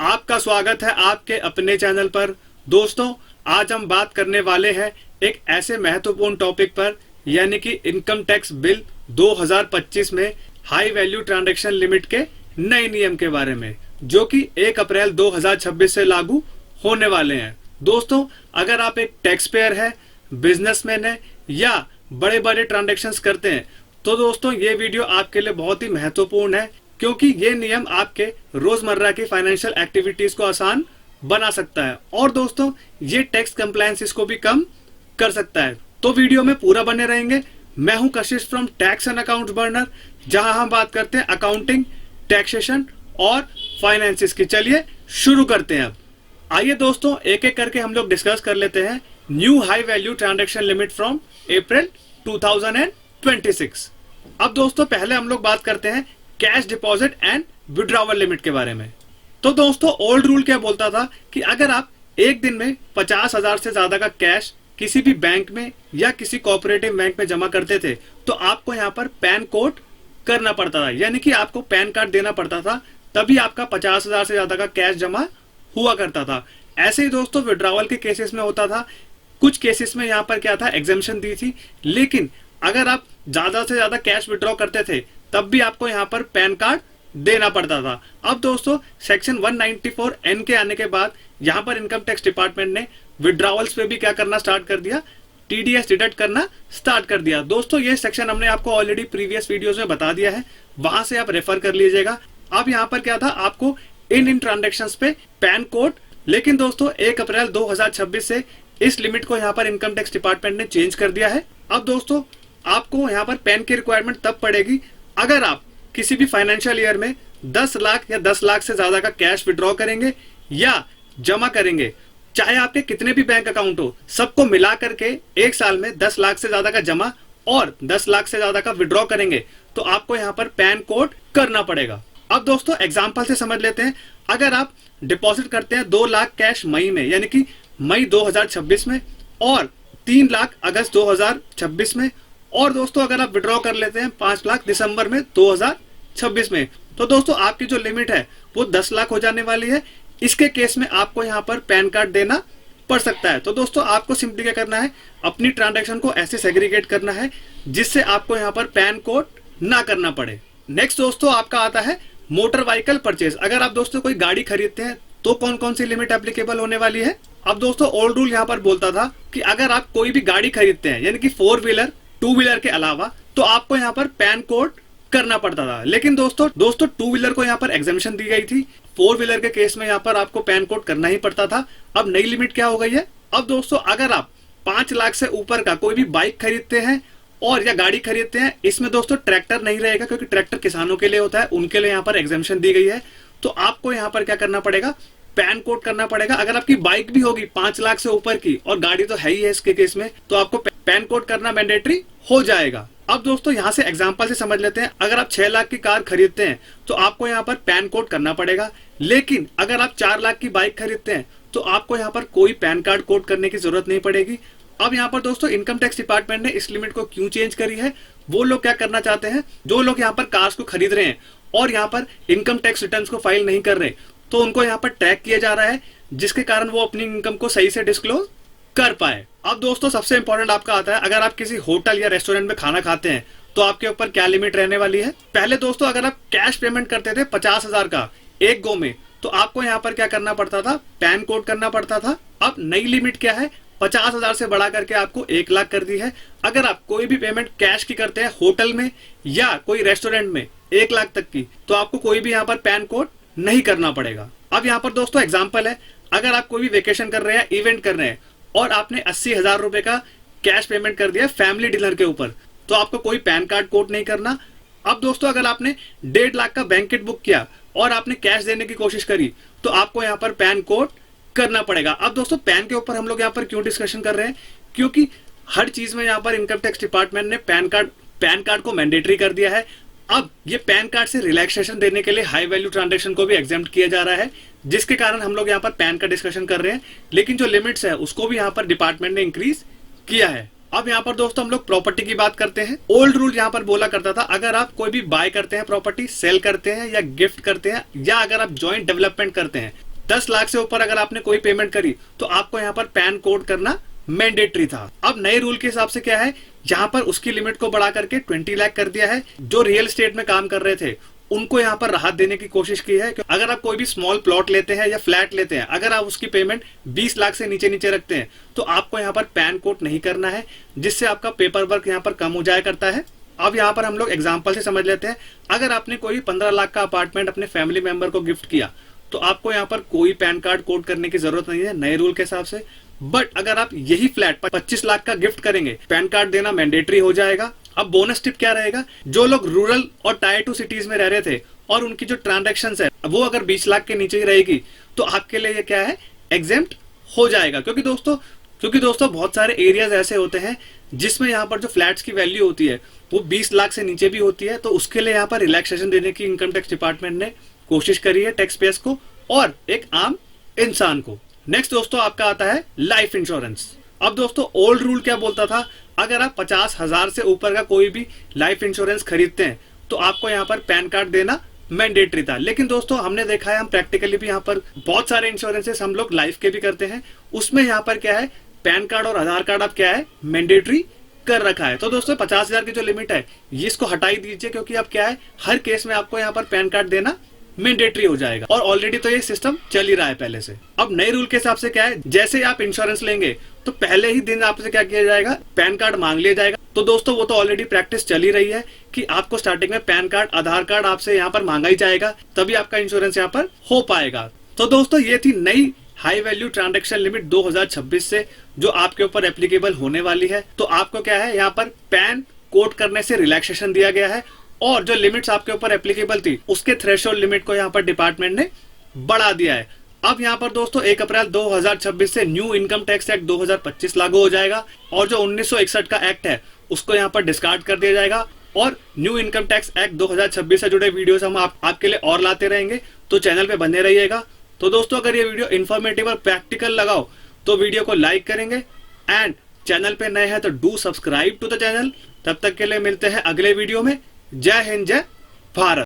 आपका स्वागत है आपके अपने चैनल पर। दोस्तों, आज हम बात करने वाले हैं एक ऐसे महत्वपूर्ण टॉपिक पर, यानी कि इनकम टैक्स बिल 2025 में हाई वैल्यू ट्रांजैक्शन लिमिट के नए नियम के बारे में, जो कि 1 अप्रैल 2026 से लागू होने वाले हैं। दोस्तों, अगर आप एक टैक्स पेयर है, बिजनेसमैन है या बड़े बड़े ट्रांजैक्शंस करते हैं, तो दोस्तों ये वीडियो आपके लिए बहुत ही महत्वपूर्ण है, क्योंकि ये नियम आपके रोजमर्रा की फाइनेंशियल एक्टिविटीज को आसान बना सकता है और दोस्तों ये टैक्स कंप्लायंसेस को भी कम कर सकता है। तो वीडियो में पूरा बने रहेंगे। मैं हूं कशिश from tax and accounts burner, जहां हम बात करते हैं अकाउंटिंग, टैक्सेशन और फाइनेंसिस की। चलिए शुरू करते हैं। अब आइए दोस्तों, एक एक करके हम लोग डिस्कस कर लेते हैं new high value transaction limit from April 2026। अब दोस्तों पहले हम लोग बात करते हैं cash deposit and withdrawal limit के बारे में। तो दोस्तों ओल्ड रूल क्या बोलता था कि अगर आप एक दिन में 50,000 से ज्यादा का कैश किसी भी बैंक में या किसी कोऑपरेटिव बैंक में जमा करते थे, तो आपको यहाँ पर पैन कोड करना पड़ता था, यानी कि आपको पैन कार्ड देना पड़ता था, तभी आपका 50,000 से ज्यादा का कैश जमा हुआ करता था। ऐसे ही दोस्तों विड्रॉवल के केसेस में होता था। कुछ केसेस में यहाँ पर क्या था, एग्जेम्पशन दी थी, लेकिन अगर आप ज्यादा से ज्यादा कैश विड्रॉ करते थे तब भी आपको यहाँ पर पैन कार्ड देना पड़ता था। अब दोस्तों सेक्शन 194N के आने के बाद यहाँ पर इनकम टैक्स डिपार्टमेंट ने विड्रॉवल्स पे भी क्या करना स्टार्ट कर दिया, टीडीएस डिडक्ट करना स्टार्ट कर दिया। दोस्तों ये सेक्शन हमने आपको ऑलरेडी प्रीवियस वीडियोस में बता दिया है, वहां से आप रेफर कर लीजिएगा। अब यहाँ पर क्या था, आपको इन ट्रांजेक्शन्स पे पैन कोड, लेकिन दोस्तों 1 अप्रैल 2026 से इस लिमिट को यहाँ पर इनकम टैक्स डिपार्टमेंट ने चेंज कर दिया है। अब दोस्तों आपको यहाँ पर पैन की रिक्वायरमेंट तब पड़ेगी अगर आप किसी भी फाइनेंशियल ईयर में 10 लाख या 10 लाख से ज्यादा का कैश विड्रॉ करेंगे या जमा करेंगे, चाहे आपके कितने भी बैंक अकाउंट हो, सबको मिला करके एक साल में 10 लाख से ज्यादा का जमा और 10 लाख से ज्यादा का विड्रॉ करेंगे, तो आपको यहाँ पर पैन कोड करना पड़ेगा। अब दोस्तों एग्जाम्पल से समझ लेते हैं। अगर आप डिपॉजिट करते हैं 2 लाख कैश मई में, यानी कि मई 2026 में, और 3 लाख अगस्त 2026 में, और दोस्तों अगर आप विड्रॉ कर लेते हैं 5 लाख दिसंबर में 2026 में, तो दोस्तों आपकी जो लिमिट है वो 10 लाख हो जाने वाली है। इसके केस में आपको यहाँ पर पैन कार्ड देना पड़ सकता है। तो दोस्तों आपको सिंपली क्या करना है, अपनी ट्रांजैक्शन को ऐसे सेग्रीगेट करना है जिससे आपको यहाँ पर पैन कोड ना करना पड़े। नेक्स्ट दोस्तों आपका आता है मोटर व्हीकल परचेज। अगर आप दोस्तों कोई गाड़ी खरीदते हैं तो कौन कौन सी लिमिट एप्लीकेबल होने वाली है। अब दोस्तों ओल्ड रूल यहाँ पर बोलता था कि अगर आप कोई भी गाड़ी खरीदते हैं, यानी कि 4 व्हीलर 2 व्हीलर के अलावा, तो आपको यहाँ पर पैन कोड करना पड़ता था। लेकिन दोस्तों 2 व्हीलर को यहाँ पर एग्जेम्पशन दी गई थी, 4 व्हीलर के केस में यहाँ पर आपको पैन कोड करना ही पड़ता था। अब नई लिमिट क्या हो गई है, अब दोस्तों अगर आप 5 लाख से ऊपर का कोई भी बाइक खरीदते हैं और या गाड़ी खरीदते हैं, इसमें दोस्तों ट्रैक्टर नहीं रहेगा, क्योंकि ट्रैक्टर किसानों के लिए होता है, उनके लिए यहाँ पर एग्जेम्पशन दी गई है। तो आपको यहाँ पर क्या करना पड़ेगा, पैन कोड करना पड़ेगा। अगर आपकी बाइक भी होगी 5 लाख से ऊपर की और गाड़ी तो है ही है इसके केस में, तो आपको पैन कोड करना मैंडेटरी हो जाएगा। अब दोस्तों यहाँ से एग्जांपल से समझ लेते हैं। अगर आप 6 लाख की कार खरीदते हैं तो आपको यहाँ पर पैन कोड करना पड़ेगा, लेकिन अगर आप 4 लाख की बाइक खरीदते हैं तो आपको यहाँ पर कोई पैन कार्ड कोड करने की जरूरत नहीं पड़ेगी। अब यहाँ पर दोस्तों इनकम टैक्स डिपार्टमेंट ने इस लिमिट को क्यों चेंज करी है, वो लोग क्या करना चाहते हैं, जो लोग यहाँ पर कार्स को खरीद रहे हैं और यहाँ पर इनकम टैक्स रिटर्न्स को फाइल नहीं कर रहे, तो उनको यहाँ पर टैग किया जा रहा है, जिसके कारण वो अपनी इनकम को सही से डिस्क्लोज कर पाए। अब दोस्तों सबसे इंपॉर्टेंट आपका आता है, अगर आप किसी होटल या रेस्टोरेंट में खाना खाते हैं तो आपके ऊपर क्या लिमिट रहने वाली है। पहले दोस्तों अगर आप कैश पेमेंट करते थे 50,000 का एक गो में, तो आपको यहाँ पर क्या करना पड़ता था, पैन कोड करना पड़ता था। अब नई लिमिट क्या है, 50,000 से बढ़ा करके आपको 1 लाख कर दी है। अगर आप कोई भी पेमेंट कैश की करते हैं होटल में या कोई रेस्टोरेंट में 1 लाख तक की, तो आपको कोई भी यहाँ पर पैन कोड नहीं करना पड़ेगा। अब यहाँ पर दोस्तों एग्जाम्पल है, अगर आप कोई भी वेकेशन कर रहे हैं, इवेंट कर रहे हैं और आपने 80,000 रुपए का कैश पेमेंट कर दिया फैमिली डिनर के ऊपर, तो आपको कोई पैन कार्ड कोड नहीं करना। अब दोस्तों अगर आपने 1.5 लाख का बैंकेट बुक किया और आपने कैश देने की कोशिश करी, तो आपको यहाँ पर पैन कोड करना पड़ेगा। अब दोस्तों पैन के ऊपर हम लोग यहाँ पर क्यों डिस्कशन कर रहे हैं, क्योंकि हर चीज में यहाँ पर इनकम टैक्स डिपार्टमेंट ने पैन कार्ड को मैंडेटरी कर दिया है। अब ये पैन कार्ड से रिलैक्सेशन देने के लिए हाई वैल्यू ट्रांजैक्शन को भी एग्जेम्प्ट किया जा रहा है, जिसके कारण हम लोग यहाँ पर पैन का डिस्कशन कर रहे हैं। लेकिन जो लिमिट्स है उसको भी यहाँ पर डिपार्टमेंट ने इंक्रीज किया है। अब यहाँ पर दोस्तों हम लोग प्रॉपर्टी की बात करते हैं। ओल्ड रूल यहाँ पर बोला करता था, अगर आप कोई भी बाय करते हैं प्रॉपर्टी, सेल करते हैं या गिफ्ट करते हैं, या अगर आप जॉइंट डेवलपमेंट करते हैं, 10 लाख से ऊपर अगर आपने कोई पेमेंट करी तो आपको यहाँ पर पैन कोड करना मैंडेटरी था। अब नए रूल के हिसाब से क्या है, यहाँ पर उसकी लिमिट को बढ़ा करके 20 लाख कर दिया है। जो रियल एस्टेट में काम कर रहे थे उनको यहाँ पर राहत देने की कोशिश की है। अगर आप कोई भी स्मॉल प्लॉट लेते हैं या फ्लैट लेते हैं, अगर आप उसकी पेमेंट 20 लाख से नीचे नीचे रखते हैं तो आपको यहाँ पर पैन कोड नहीं करना है, जिससे आपका पेपर वर्क यहाँ पर कम हो जाया करता है। अब यहाँ पर हम लोग एग्जाम्पल से समझ लेते हैं। अगर आपने कोई 15 लाख का अपार्टमेंट अपने फैमिली मेंबर को गिफ्ट किया तो आपको यहाँ पर कोई पैन कार्ड कोड करने की जरूरत नहीं है नए रूल के हिसाब से। बट अगर आप यही फ्लैट 25 लाख का गिफ्ट करेंगे, पैन कार्ड देना मैंडेटरी हो जाएगा। अब बोनस टिप क्या रहेगा, जो लोग रूरल और टायर 2 सिटीज में रह रहे थे और उनकी जो ट्रांजैक्शंस है वो अगर 20 लाख के नीचे ही रहेगी तो आपके लिए ये क्या है, एग्जेम्प्ट हो जाएगा। क्योंकि दोस्तों बहुत सारे एरियाज ऐसे होते हैं जिसमें यहाँ पर जो फ्लैट्स की वैल्यू होती है वो 20 लाख से नीचे भी होती है। तो उसके लिए यहाँ पर रिलैक्सेशन देने की इनकम टैक्स डिपार्टमेंट ने कोशिश करी है टैक्स पेयर्स को और एक आम इंसान को। नेक्स्ट दोस्तों आपका आता है लाइफ इंश्योरेंस। अब दोस्तों ओल्ड रूल क्या बोलता था, अगर आप 50,000 से ऊपर का कोई भी लाइफ इंश्योरेंस खरीदते हैं तो आपको यहाँ पर पैन कार्ड देना मैंडेटरी था। लेकिन दोस्तों हमने देखा है, हम प्रैक्टिकली भी यहाँ पर बहुत सारे इंश्योरेंसेस हम लोग लाइफ के भी करते हैं, उसमें यहाँ पर क्या है, पैन कार्ड और आधार कार्ड अब क्या है, मैंडेटरी कर रखा है। तो दोस्तों 50,000 की जो लिमिट है ये इसको हटा ही दीजिए, क्योंकि अब क्या है, हर केस में आपको यहाँ पर पैन कार्ड देना मैंडेटरी हो जाएगा। और ऑलरेडी तो ये सिस्टम चल ही रहा है पहले से। अब नए रूल के हिसाब से क्या है, जैसे आप इंश्योरेंस लेंगे तो पहले ही दिन आपसे क्या किया जाएगा, पैन कार्ड मांग लिया जाएगा। तो दोस्तों वो तो ऑलरेडी प्रैक्टिस चल ही रही है कि आपको स्टार्टिंग में पैन कार्ड, आधार कार्ड आपसे यहाँ पर मांगा ही जाएगा, तभी आपका इंश्योरेंस यहाँ पर हो पाएगा। तो दोस्तों ये थी नई हाई वैल्यू ट्रांजैक्शन लिमिट 2026 से जो आपके ऊपर एप्लीकेबल होने वाली है। तो आपको क्या है, यहाँ पर पैन कोड करने से रिलैक्सेशन दिया गया है और जो लिमिट्स आपके ऊपर एप्लीकेबल थी उसके थ्रेशोल्ड लिमिट को यहाँ पर डिपार्टमेंट ने बढ़ा दिया है। अब यहाँ पर दोस्तों 1 अप्रैल 2026 से न्यू इनकम टैक्स एक्ट 2025 लागू हो जाएगा और जो 1961 का एक्ट है उसको यहाँ पर डिस्कार्ड कर दिया जाएगा और न्यू इनकम टैक्स एक्ट 2026 से जुड़े वीडियोस हम आपके लिए और लाते रहेंगे। तो चैनल पे बने रहिएगा। तो दोस्तों अगर ये वीडियो इन्फॉर्मेटिव और प्रैक्टिकल लगाओ तो वीडियो को लाइक करेंगे एंड चैनल पे नए हैं तो do subscribe to the channel. तब तक के लिए मिलते हैं अगले वीडियो में। जय हिंद, जय भारत।